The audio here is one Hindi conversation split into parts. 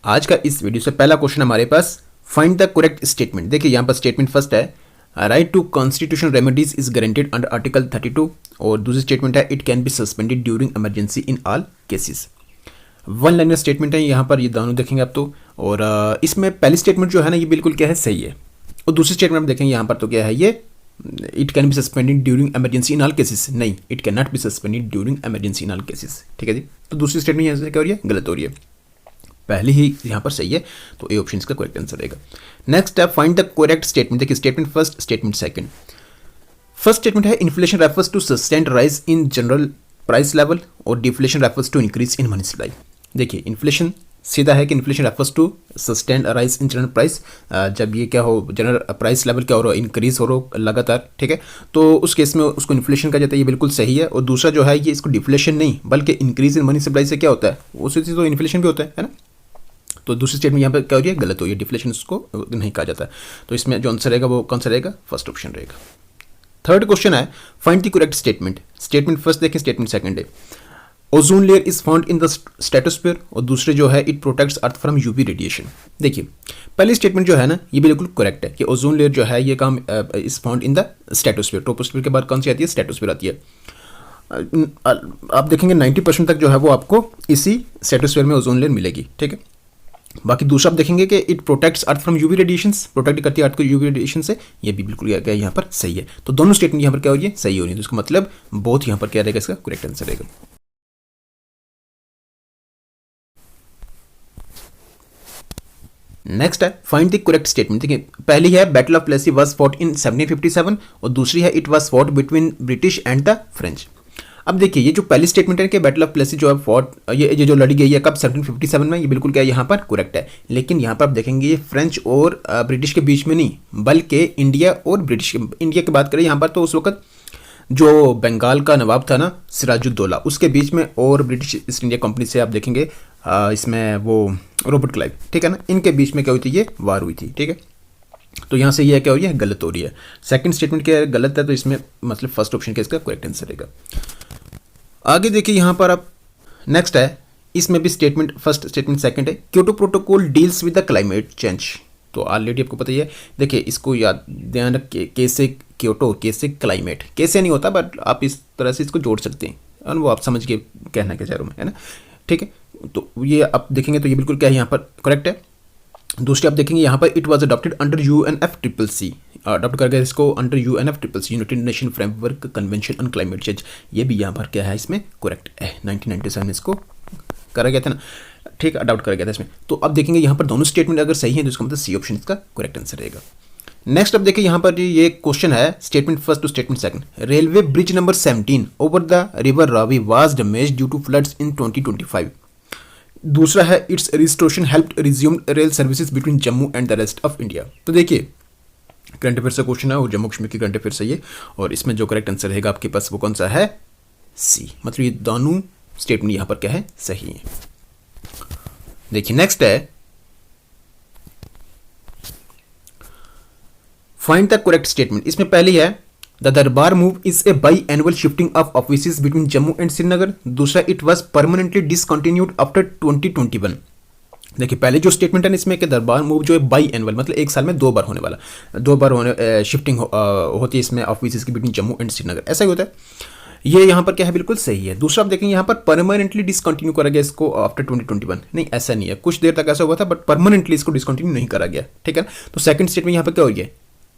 आज का इस वीडियो से पहला क्वेश्चन हमारे पास, फाइंड द करेक्ट स्टेटमेंट। देखिए यहाँ पर स्टेटमेंट फर्स्ट है, right to constitutional remedies is guaranteed under article 32, और दूसरी स्टेटमेंट है, it can be suspended during emergency in all cases. One liner statement है यहाँ पर, ये दोनों देखेंगे आप तो। और इसमें पहली स्टेटमेंट जो है ना, ये बिल्कुल क्या है, सही है। और दूसरी स्टेटमेंट आप देखेंगे यहाँ पर तो क्या है, ये it can be suspended during emergency in all cases, नहीं, it can not be suspended during emergency in all cases. ठीक है जी। तो दूसरी स्टेटमेंट यहाँ से क्या हो रही है, गलत हो रही है। पहले ही यहाँ पर सही है, तो ए ऑप्शन इसका करेक्ट आंसर रहेगा। नेक्स्ट है, फाइंड द करेक्ट स्टेटमेंट। देखिए statement first, statement second. First statement है, inflation refers to sustained rise in general price level, और deflation refers to increase in money supply. देखिए इन्फ्लेशन सीधा है कि inflation refers to sustained rise in general price, जब ये क्या हो, जनरल प्राइस लेवल क्या हो रहा है, इंक्रीज हो रहा हो लगातार, ठीक है, तो उस केस में उसको इन्फ्लेशन कहा जाता है, ये बिल्कुल सही है। और दूसरा जो है, ये इसको डिफ्लेशन नहीं बल्कि इंक्रीज इन मनी सप्लाई से क्या होता है, उसी से तो इन्फ्लेशन भी होता है ना। तो दूसरी स्टेटमेंट यहाँ पर क्या हो रही है, गलत हो रही है, डिफ्लेशन उसको नहीं कहा जाता। तो इसमें जो आंसर रहेगा वो कौन सा रहेगा, फर्स्ट ऑप्शन रहेगा। थर्ड क्वेश्चन है, find the correct statement. Statement first देखें, स्टेटमेंट सेकंड है, ozone layer is found in the stratosphere, और दूसरे जो है, it protects earth from UV radiation. देखिए पहली स्टेटमेंट जो है ना, ये बिल्कुल करेक्ट है कि ओजोन लेयर जो है, ये काम is found in the stratosphere. Troposphere के बाद कौन सी आती है, स्ट्रेटोस्फीयर आती है। आप देखेंगे 90% तक जो है वो आपको इसी स्ट्रेटोस्फीयर में ओजोन लेयर मिलेगी, ठीक है। बाकी दूसरा आप देखेंगे कि it protects earth from UV radiations, protect करती है अर्थ को यूवी रेडिएशन से, ये भी बिल्कुल क्या यहाँ पर सही है। तो दोनों स्टेटमेंट यहाँ पर क्या हो रही है, सही हो रही है। तो इसका मतलब बोथ यहाँ पर क्या रहेगा, इसका करेक्ट आंसर रहेगा। नेक्स्ट है, फाइंड द करेक्ट स्टेटमेंट। देखिए पहली है, battle of Plassey was fought in 1757, और दूसरी है, it was fought between British and the French. अब देखिए ये जो पहली स्टेटमेंट है कि बैटल ऑफ प्लेसी जो है फॉट, ये जो लड़ी गई है कब, 1757 में, ये बिल्कुल क्या यहाँ पर करेक्ट है। लेकिन यहाँ पर आप देखेंगे ये फ्रेंच और ब्रिटिश के बीच में नहीं, बल्कि इंडिया और ब्रिटिश, इंडिया की बात करें यहाँ पर तो उस वक्त जो बंगाल का नवाब था ना, सिराजुद्दौला, उसके बीच में, और ब्रिटिश ईस्ट इंडिया कंपनी से आप देखेंगे इसमें वो रॉबर्ट क्लाइव, ठीक है ना, इनके बीच में क्या हुई थी, ये वार हुई थी, ठीक है। तो यहाँ से ये क्या हो रही है, गलत हो रही है। सेकंड स्टेटमेंट क्या गलत है, तो इसमें मतलब फर्स्ट ऑप्शन का इसका करेक्ट आंसर रहेगा। आगे देखिए यहाँ पर आप, नेक्स्ट है, इसमें भी स्टेटमेंट फर्स्ट, स्टेटमेंट सेकंड है, Kyoto protocol deals with the climate change. तो ऑलरेडी आपको पता ही है। देखिए इसको याद ध्यान रखिए, कैसे क्योटो, कैसे क्लाइमेट, कैसे नहीं होता, बट आप इस तरह से इसको जोड़ सकते हैं, और वो आप समझ के कहना क्या चाह रहा हूँ मैं, है ना, ठीक है। तो ये आप देखेंगे तो ये बिल्कुल क्या है, यहाँ पर करेक्ट है। दूसरी आप देखेंगे यहाँ पर, it was adopted under UNFCCC, adopt कर गया इसको under UNFCCC, United nation framework convention on climate change. ये भी यहाँ पर क्या है, इसमें करेक्ट है। 1997 इसको करा गया था ना, ठीक, अडॉप्ट करा गया था इसमें। तो अब देखेंगे यहाँ पर दोनों स्टेटमेंट अगर सही है, तो इसका मतलब सी ऑप्शन इसका करेक्ट आंसर रहेगा। नेक्स्ट अब देखिए यहाँ पर ये क्वेश्चन है, statement first to statement second, railway bridge number 17 over the river Ravi was damaged due to floods in 2025। दूसरा है, its restoration helped resume rail services between Jammu and the rest of India. तो देखिए करंट अफेयर से क्वेश्चन है, और जम्मू कश्मीर की करंट अफेयर से ये, और इसमें जो करेक्ट आंसर रहेगा आपके पास वो कौन सा है, सी। मतलब ये दोनों स्टेटमेंट यहाँ पर क्या है, सही है। देखिए नेक्स्ट है, फाइंड द करेक्ट स्टेटमेंट। इसमें पहली है, the Darbar move is a biannual shifting of offices between Jammu and Srinagar. दूसरा, it was permanently discontinued after 2021। देखिए पहले जो स्टेटमेंट है ना इसमें कि दरबार मूव जो है बाई एनुअल, मतलब एक साल में 2 बार होने वाला, 2 बार होने शिफ्टिंग होती है इसमें ऑफिसेज की बिटवीन जम्मू एंड श्रीनगर, ऐसा ही होता है। ये यहाँ पर क्या है, बिल्कुल सही है। दूसरा आप देखेंगे यहाँ पर परमानेंटली डिसकंटिन्यू करा गया इसको आफ्टर 2021, नहीं ऐसा नहीं है, कुछ देर तक ऐसा हुआ था, बट परमानेंटली इसको डिसकंटिन्यू नहीं करा गया, ठीक है। तो सेकंड स्टेटमेंट यहाँ पर क्या हो रही है,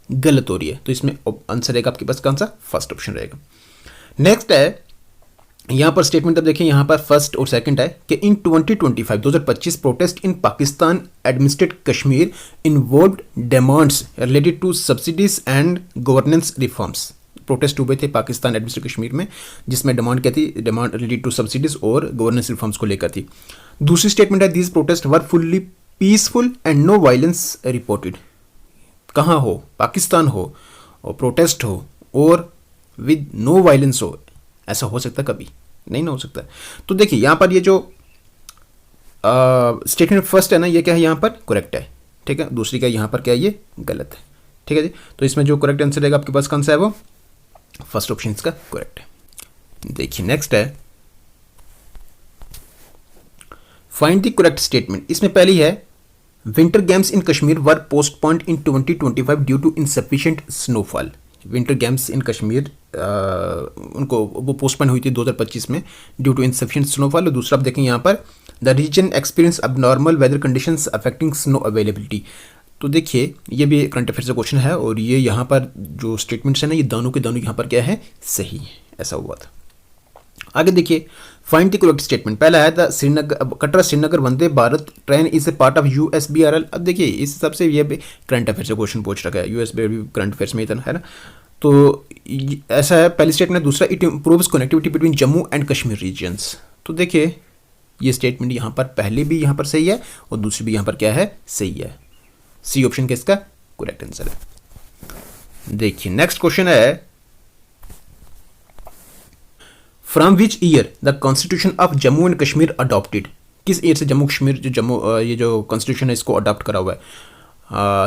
गलत हो रही है। तो इसमें आंसर रहेगा आपके पास कौन सा, फर्स्ट ऑप्शन रहेगा। नेक्स्ट है, यहाँ पर स्टेटमेंट अब देखिए यहाँ पर फर्स्ट और सेकंड है कि in 2025 protest in Pakistan administered Kashmir involved demands related to subsidies and governance reforms. Protest हुए थे पाकिस्तान एडमिनिस्ट्रेटेड कश्मीर में, जिसमें डिमांड क्या थी, डिमांड रिलेटेड टू सब्सिडीज और गवर्नेंस रिफॉर्म्स को लेकर थी। दूसरी स्टेटमेंट है, these protests were fully peaceful and no violence reported. कहाँ हो, पाकिस्तान हो और प्रोटेस्ट हो और विद नो वायलेंस हो, ऐसा हो सकता कभी नहीं ना हो सकता। तो देखिए यहाँ पर ये जो स्टेटमेंट फर्स्ट है ना, ये क्या है, यहाँ पर करेक्ट है, ठीक है। दूसरी का यहाँ पर क्या है, ये गलत है, ठीक है जी। तो इसमें जो करेक्ट आंसर रहेगा आपके पास कौन सा है, वो फर्स्ट ऑप्शन इसका करेक्ट है। देखिए नेक्स्ट है, फाइंड द करेक्ट स्टेटमेंट। इसमें पहली है winter games in Kashmir were postponed in 2025 due to insufficient snowfall. Winter games in Kashmir उनको वो पोस्टपोन हुई थी 2025 में ड्यू टू इनसफिशिएंट स्नोफॉल। और दूसरा आप देखें यहाँ पर the region experience abnormal weather conditions affecting snow availability. तो देखिए ये भी करंट अफेयर से क्वेश्चन है और ये यहाँ पर जो स्टेटमेंट्स है ना ये दोनों के दोनों यहाँ पर क्या है, सही है, ऐसा हुआ था। आगे देखिए फाइंड द करेक्ट स्टेटमेंट। पहला है the Srinagar Katra Srinagar Vande Bharat train is a part of USBRL. अब देखिए इस हिसाब से ये भी करंट अफेयर से क्वेश्चन पूछ रखा है, यूएसबीआरएल भी करंट अफेयर्स में ही था, है ना। तो ऐसा है पहली स्टेटमेंट। दूसरा it improves connectivity between Jammu and Kashmir regions. तो देखिए ये स्टेटमेंट यहाँ पर पहले भी यहाँ पर सही है और दूसरी भी यहाँ पर क्या है, सही है। सी ऑप्शन का इसका करेक्ट आंसर है। देखिए नेक्स्ट क्वेश्चन है from which year the constitution of Jammu and Kashmir adopted. किस ईयर से जम्मू कश्मीर ये जो कॉन्स्टिट्यूशन है इसको अडॉप्ट करा हुआ है।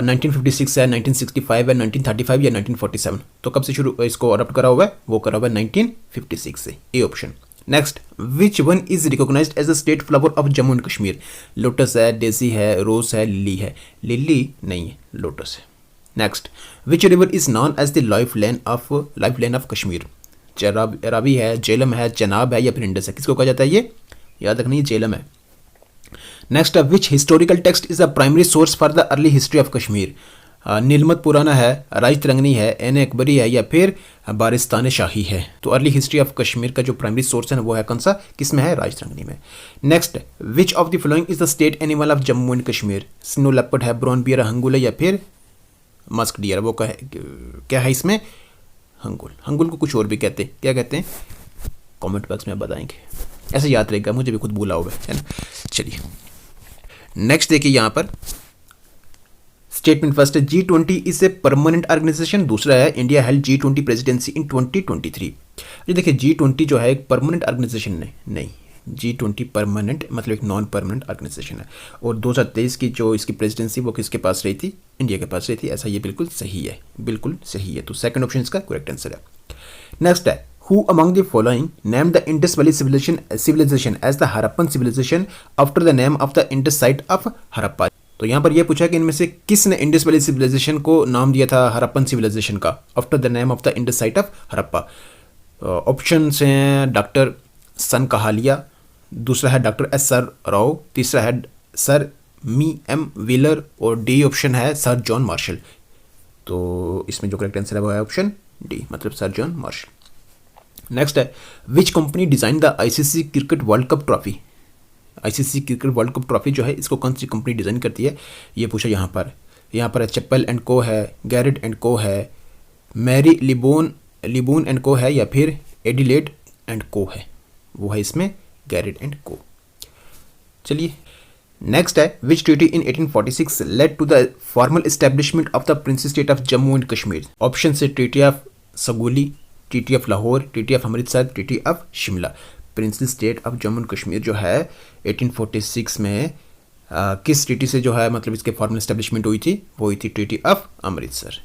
1956 है, 1965 है, 1935 या 1947। तो कब से शुरू इसको अडॉप्ट करा हुआ है, वो करा हुआ है 1956 से, A option. Next which one is recognised as the state flower of Jammu and Kashmir. Lotus है, डेजी है, रोज है, लिली है। लिली नहीं है, लोटस है। Next which river is known as the lifeline of Kashmir. Ravi है, जेलम है, चनाब है या फिर इंडस है। किसको कहा जाता है, ये याद रखना, ये जेलम है। Next which historical text is the primary source for the early history of Kashmir. Nilamata Purana है, राज तिरंगनी है, एन अकबरी है या फिर बारिस्तान शाही है। तो अर्ली हिस्ट्री ऑफ कश्मीर का जो प्राइमरी सोर्स है वो है कौन सा, किस में है, राज तिरंगनी में। Next which of the following is the state animal of Jammu and Kashmir. Snow leopard है, ब्राउन बियर, हंगुल है या फिर मस्क डियर। वो क्या है इसमें, हंगुल। हंगुल को कुछ और भी कहते हैं, क्या कहते हैं, कमेंट बॉक्स में बताएंगे, ऐसे याद रहेगा, मुझे भी खुद भूला हुआ है ना। चलिए नेक्स्ट देखिए यहाँ पर स्टेटमेंट फर्स्ट है G20 is a permanent organisation. दूसरा है इंडिया हेल्ड G20 प्रेसिडेंसी इन 2023। ये देखिए G20 जो है एक परमानेंट ऑर्गेनाइजेशन नहीं, G20 परमानेंट मतलब एक नॉन परमानेंट ऑर्गेनाइजेशन है। और 2023 की जो इसकी प्रेसिडेंसी वो किसके पास रही थी, इंडिया के पास रही थी। ऐसा ये बिल्कुल सही है, बिल्कुल सही है। तो सेकंड ऑप्शन इसका करेक्ट आंसर है। नेक्स्ट है who among the following name the Indus valley civilisation as the Harappan civilisation after the name of the Indus site of Harappa. तो यहाँ पर यह पूछा कि इनमें से किसने इंडस वैली सिविलाइजेशन को नाम दिया था हरप्पन सिविलाइजेशन का, after the name of the Indus site of Harappa. Option हैं डॉक्टर सन कहालिया, दूसरा है डॉक्टर एस सर राव, तीसरा है सर मी एम व्हीलर और डी ऑप्शन है सर जॉन मार्शल। तो इसमें जो करेक्ट आंसर है वो है ऑप्शन डी, मतलब सर जॉन मार्शल। नेक्स्ट है which company design the ICC cricket world cup trophy. ICC cricket world cup trophy जो है इसको कौन सी कंपनी डिजाइन करती है, ये पूछा यहाँ पर। यहाँ पर चप्पल एंड को है, गैरेट एंड को है, मैरी लिबोन एंड को है या फिर एडिलेड एंड को है, वो है इसमें गैरेट एंड को। चलिए नेक्स्ट है which treaty in 1846 led to the formal establishment of the princely state of Jammu and Kashmir. Option से treaty of Sagauli, treaty of Lahore, treaty of Amritsar, treaty of Shimla. Princely state of Jammu and Kashmir जो है 1846 में किस ट्रीटी से जो है मतलब इसके फॉर्मल एस्टेब्लिशमेंट हुई थी, वो हुई थी ट्रीटी ऑफ अमृतसर।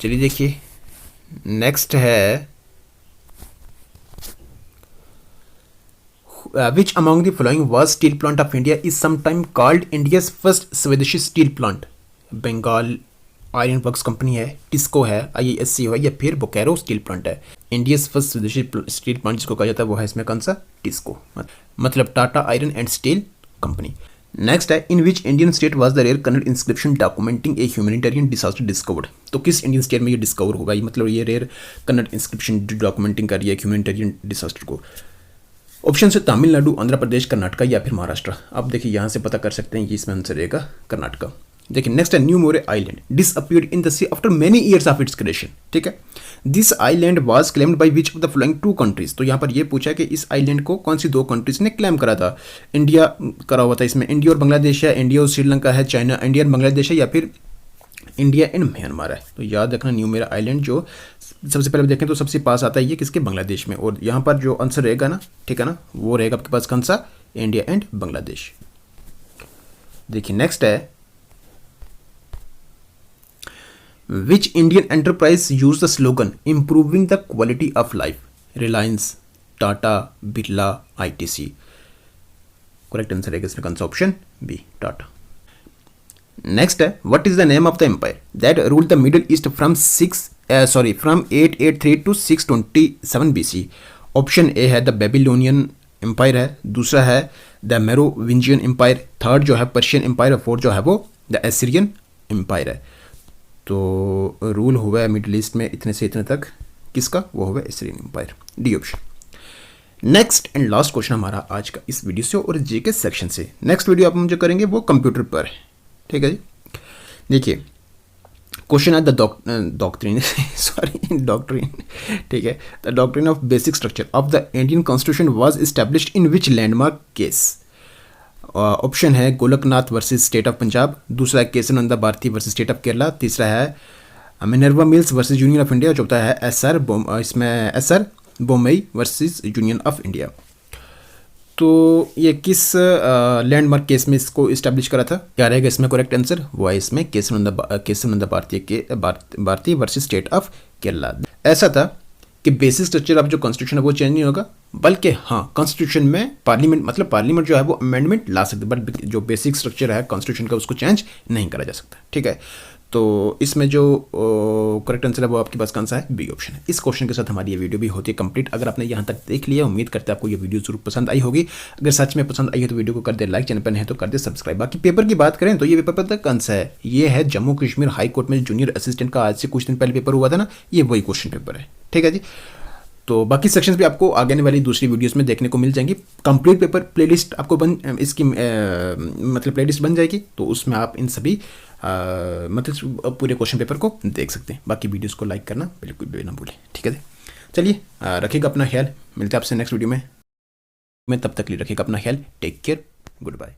चलिए देखिए नेक्स्ट है which among the following was steel plant of India is sometime called India's first Swadeshi steel plant। Bengal iron works company है, टिस्को है, IISC है या फिर बोकारो स्टील प्लांट है। India's first swadeshi steel plant जिसको कहा जाता है वो है इसमें कौन सा, टिस्को, मतलब Tata iron and steel company. Next है in which Indian state was the rare Kannada inscription documenting a humanitarian disaster discovered. तो किस इंडियन स्टेट में ये डिस्कवर होगा, मतलब ये रेयर कन्नड़ इंस्क्रिप्शन डॉक्यूमेंटिंग कर रही है ह्यूमैनिटेरियन डिजास्टर को। ऑप्शन से तमिलनाडु, आंध्र प्रदेश, कर्नाटका या फिर महाराष्ट्र। अब देखिए यहाँ से पता कर सकते हैं कि इसमें आंसर रहेगा कर्नाटका। देखिए नेक्स्ट है New Moore island disappeared in the sea after many years of its creation. ठीक है, this island was claimed by which of the following two countries. तो यहाँ पर ये पूछा कि इस आइलैंड को कौन सी दो कंट्रीज ने क्लेम करा था। इंडिया करा हुआ था इसमें, इंडिया और बांग्लादेश है, इंडिया और श्रीलंका है, चाइना, इंडिया और बांग्लादेश है या फिर इंडिया एंड म्यांमार है। तो याद रखना न्यू मेरा आइलैंड जो सबसे पहले देखें तो सबसे पास आता है ये किसके, बांग्लादेश में। और यहाँ पर जो आंसर रहेगा ना, ठीक है ना, वो रहेगा आपके पास कौन सा, इंडिया एंड बांग्लादेश। देखिए नेक्स्ट है which Indian enterprise use the slogan improving the quality of life. Reliance, Tata, Birla, ITC। Correct answer है इसमें कौन सा ऑप्शन बी, टाटा। नेक्स्ट है what is the name of the empire that ruled the Middle East from from 883 to 627 BC। Option A है द बेबीलोनियन एम्पायर है, दूसरा है द मेरोविंजियन एम्पायर, थर्ड जो है पर्शियन एम्पायर और फोर्थ जो है वो द एसिरियन एम्पायर है। तो रूल हुआ है मिडिल ईस्ट में इतने से इतने तक, किसका, वो हुआ Assyrian empire, D option. Next and last question हमारा आज का इस वीडियो से और जीके सेक्शन से। नेक्स्ट वीडियो आप मुझे करेंगे वो कंप्यूटर पर है, ठीक है जी। देखिए क्वेश्चन है द डॉक्ट्रिन सॉरी डॉक्ट्रिन, ठीक है, the doctrine of basic structure of the Indian constitution was established in which landmark case. Option है Golaknath versus state of Punjab, दूसरा है Kesavananda Bharati versus state of Kerala, तीसरा है Minerva Mills versus union of India, चौथा है SR Bommai versus union of India. तो ये किस लैंडमार्क केस में इसको इस्टेब्लिश करा था, क्या रहेगा इसमें करेक्ट आंसर, वो है इसमें Kesavananda Bharati versus state of Kerala. ऐसा था कि बेसिक स्ट्रक्चर ऑफ जो कॉन्स्टिट्यूशन है वो चेंज नहीं होगा, बल्कि हाँ कॉन्स्टिट्यूशन में पार्लियामेंट जो है वो अमेंडमेंट ला सकते, बट जो बेसिक स्ट्रक्चर है कॉन्स्टिट्यूशन का उसको चेंज नहीं करा जा सकता, ठीक है। तो इसमें जो करेक्ट आंसर है वो आपके पास कौन सा है, बी ऑप्शन है। इस क्वेश्चन के साथ हमारी ये वीडियो भी होती है कंप्लीट। अगर आपने यहाँ तक देख लिया, उम्मीद करते हैं आपको ये वीडियो जरूर पसंद आई होगी। अगर सच में पसंद आई है तो वीडियो को कर दे लाइक, चैनल पर है तो कर दे सब्सक्राइब। बाकी पेपर की बात करें तो ये पेपर पता कौन सा है, ये है जम्मू कश्मीर हाई कोर्ट में जूनियर असिस्टेंट का आज से कुछ दिन पहले पेपर हुआ था ना, ये वही क्वेश्चन पेपर है, ठीक है जी। तो बाकी सेक्शंस भी आपको आगे आने वाली दूसरी वीडियोस में देखने को मिल जाएंगी। कंप्लीट पेपर प्लेलिस्ट आपको प्लेलिस्ट बन जाएगी, तो उसमें आप इन सभी पूरे क्वेश्चन पेपर को देख सकते हैं। बाकी वीडियोस को लाइक करना बिल्कुल भी ना भूलें, ठीक है। चलिए रखिएगा अपना ख्याल, मिलते हैं आपसे नेक्स्ट वीडियो में। तब तक लिए रखिएगा अपना ख्याल, टेक केयर, गुड बाय।